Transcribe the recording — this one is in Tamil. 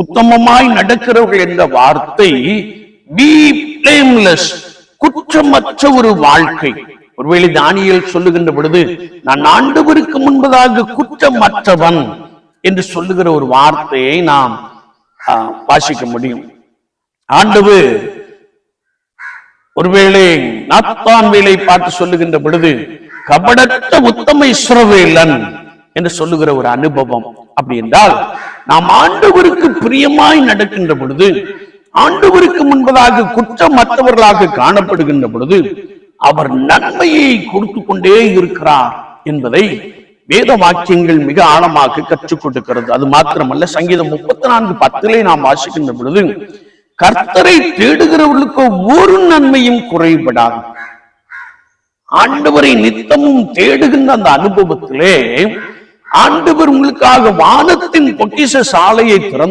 உத்தமமாய் நடக்கிறவர்கள் என்ற வார்த்தை பி பிளேம்லெஸ், குற்றமற்ற ஒரு வாழ்க்கை. ஒருவேளை தானியேல் சொல்லுகின்ற பொழுது நான் ஆண்டவருக்கு முன்பதாக குற்றமற்றவன் என்று சொல்லுகிற ஒரு வார்த்தையை நாம் வாசிக்க முடியும். ஆண்டவர் ஒருவேளை நாத்தான் வேலை பார்த்து சொல்லுகின்ற பொழுது கபடற்ற உத்தம இஸ்ரவேலன் என்று சொல்லுகிற ஒரு அனுபவம். அப்படி என்றால் நாம் ஆண்டவருக்கு பிரியமாய் நடக்கின்ற பொழுது, ஆண்டவருக்கு முன்பதாக குற்றமற்றவர்களாக காணப்படுகின்ற பொழுது அவர் நன்மையை கொடுத்து கொண்டே இருக்கிறார் என்பதை வேத வாக்கியங்கள் மிக ஆழமாக கற்றுக் கொடுக்கிறது. அது மாத்திரமல்ல, சங்கீதம் 34:10 நாம் வாசிக்கின்ற பொழுது கர்த்தரை தேடுகிறவர்களுக்கு ஒரு நன்மையும் குறைபடாது. ஆண்டவரை நித்தமும் தேடுகின்ற அந்த அனுபவத்திலே ஆண்டவர் உங்களுக்காக வானத்தின் பொக்கிஷ சாலையை திறந்து